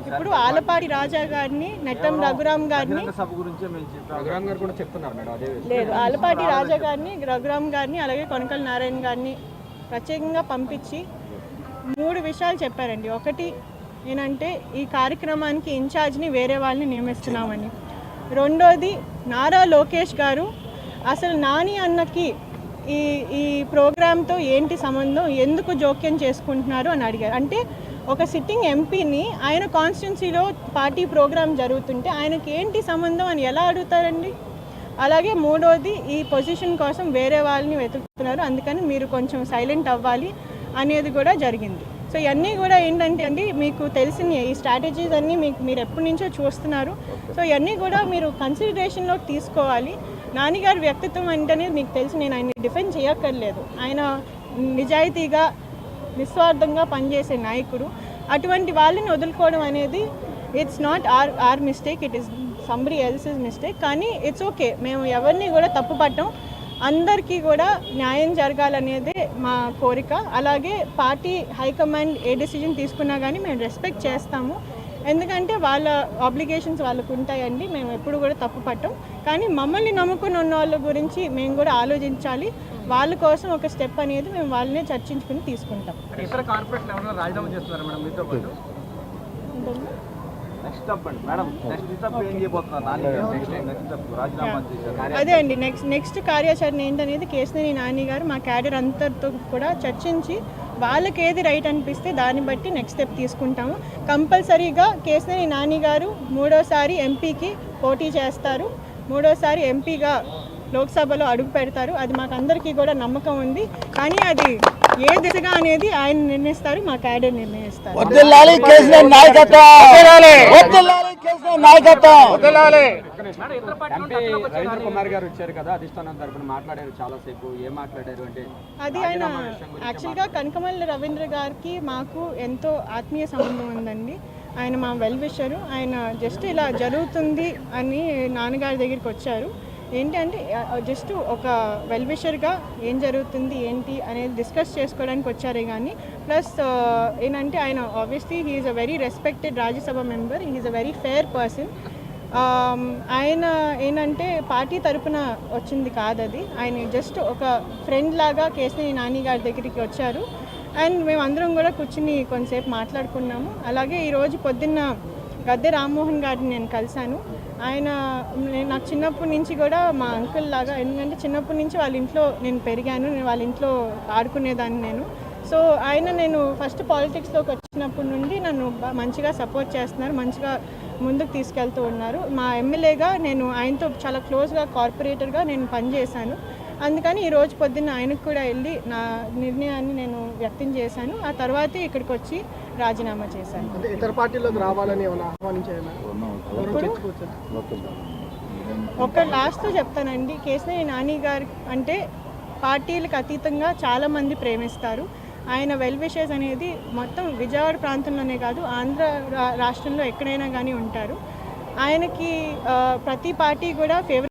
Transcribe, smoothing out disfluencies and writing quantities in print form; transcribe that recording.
ఇప్పుడు ఆలపాటి రాజా గారిని, నెట్టం రఘురామ్ గారిని లేదు, ఆలపాటి రాజా గారిని, రఘురామ్ గారిని, అలాగే కొనకల నారాయణ గారిని ప్రత్యేకంగా పంపించి 3 విషయాలు చెప్పారండి. ఒకటి ఏంటంటే ఈ కార్యక్రమానికి ఇన్ఛార్జ్ని వేరే వాళ్ళని నియమిస్తున్నామని. రెండోది నారా లోకేష్ గారు అసలు నాని అన్నకి ఈ ఈ ప్రోగ్రాంతో ఏంటి సంబంధం, ఎందుకు జోక్యం చేసుకుంటున్నారు అని అడిగారు. అంటే ఒక సిట్టింగ్ ఎంపీని ఆయన కాన్స్టిట్యున్సీలో పార్టీ ప్రోగ్రాం జరుగుతుంటే ఆయనకి ఏంటి సంబంధం అని ఎలా అడుగుతారండి? అలాగే మూడోది ఈ పొజిషన్ కోసం వేరే వాళ్ళని వెతుకుతున్నారు, అందుకని మీరు కొంచెం సైలెంట్ అవ్వాలి అనేది కూడా జరిగింది. సో ఇవన్నీ కూడా ఏంటంటే అండి, మీకు తెలిసిన ఈ స్ట్రాటజీస్ అన్నీ మీరు ఎప్పటి నుంచో చూస్తున్నారు. సో ఇవన్నీ కూడా మీరు కన్సిడరేషన్లోకి తీసుకోవాలి. నాన్నగారి వ్యక్తిత్వం అంటేనే మీకు తెలిసి నేను ఆయన్ని డిఫెండ్ చేయక్కర్లేదు. ఆయన నిజాయితీగా నిస్వార్థంగా పనిచేసే నాయకుడు. అటువంటి వాళ్ళని వదులుకోవడం అనేది it's not our mistake, it is somebody else's mistake. కానీ ఇట్స్ ఓకే, మేము ఎవరిని కూడా తప్పు పట్టం, అందరికీ కూడా న్యాయం జరగాలనేదే మా కోరిక. అలాగే పార్టీ హైకమాండ్ ఏ డెసిజన్ తీసుకున్నా కానీ మేము రెస్పెక్ట్ చేస్తాము, ఎందుకంటే వాళ్ళ ఆబ్లిగేషన్స్ వాళ్ళకు ఉంటాయండి. మేము ఎప్పుడు కూడా తప్పు పట్టం. కానీ మమ్మల్ని నమ్ముకుని ఉన్న వాళ్ళ గురించి మేము కూడా ఆలోచించాలి. వాళ్ళ కోసం ఒక స్టెప్ అనేది మేము వాళ్ళనే చర్చించుకుని తీసుకుంటాం. అదే అండి నెక్స్ట్ కార్యాచరణ ఏంటనేది కేశినేని నాని గారు మా క్యాడర్ అంతటితో కూడా చర్చించి వాళ్ళకి ఏది రైట్ అనిపిస్తే దాన్ని బట్టి నెక్స్ట్ స్టెప్ తీసుకుంటాము. కంపల్సరీగా కేశినేని నాని గారు 3వ ఎంపీకి పోటీ చేస్తారు, 3వ ఎంపీగా లోక్సభలో అడుగు పెడతారు. అది మాకు అందరికీ కూడా నమ్మకం ఉంది. కానీ అది ఏ దిశగా అనేది ఆయన నిర్ణయిస్తారు, మా క్యాడర్ నిర్ణయిస్తారు. అది ఆయన యాక్చువల్గా కనకమల్లి రవీంద్ర గారికి మాకు ఎంతో ఆత్మీయ సంబంధం ఉందండి. ఆయన మా వెల్ విషరు. ఆయన జస్ట్ ఇలా జరుగుతుంది అని నాన్నగారి దగ్గరికి వచ్చారు. ఏంటంటే జస్ట్ ఒక వెల్ విషర్గా ఏం జరుగుతుంది ఏంటి అనేది డిస్కస్ చేసుకోవడానికి వచ్చారే కానీ ప్లస్ ఏంటంటే ఆయన obviously he is a very respected Rajya Sabha member, he is a very fair person. ఆయన ఏంటంటే పార్టీ తరపున వచ్చింది కాదు అది, ఆయన జస్ట్ ఒక ఫ్రెండ్ లాగా కేశినేని నాని గారి దగ్గరికి వచ్చారు. అండ్ మేమందరం కూడా కూర్చుని కొంతసేపు మాట్లాడుకున్నాము. అలాగే ఈరోజు పొద్దున్న గద్దె రామ్మోహన్ గారిని నేను కలిశాను. ఆయన నాకు చిన్నప్పటి నుంచి కూడా మా అంకుల్ లాగా, ఎందుకంటే చిన్నప్పటి నుంచి వాళ్ళ ఇంట్లో నేను పెరిగాను, నేను వాళ్ళ ఇంట్లో ఆడుకునేదాన్ని నేను. సో ఆయన నేను ఫస్ట్ పాలిటిక్స్లోకి వచ్చినప్పటి నుండి నన్ను మంచిగా సపోర్ట్ చేస్తున్నారు, మంచిగా ముందుకు తీసుకెళ్తూ ఉన్నారు. మా ఎమ్మెల్యేగా నేను ఆయనతో చాలా క్లోజ్గా కార్పొరేటర్గా నేను పనిచేశాను. అందుకని ఈరోజు పొద్దున్న ఆయనకు కూడా వెళ్ళి నా నిర్ణయాన్ని నేను వ్యక్తం చేశాను. ఆ తర్వాతే ఇక్కడికి వచ్చి రాజీనామా చేశాను. ఇతర పార్టీలోకి రావాలని ఇప్పుడు ఒక లాస్ట్తో చెప్తానండి, కేశినేని నాని గారు అంటే పార్టీలకు అతీతంగా చాలామంది ప్రేమిస్తారు. ఆయన వెల్ విషెస్ అనేది మొత్తం విజయవాడ ప్రాంతంలోనే కాదు, ఆంధ్ర రాష్ట్రంలో ఎక్కడైనా కానీ ఉంటారు. ఆయనకి ప్రతి పార్టీ కూడా ఫేవరెట్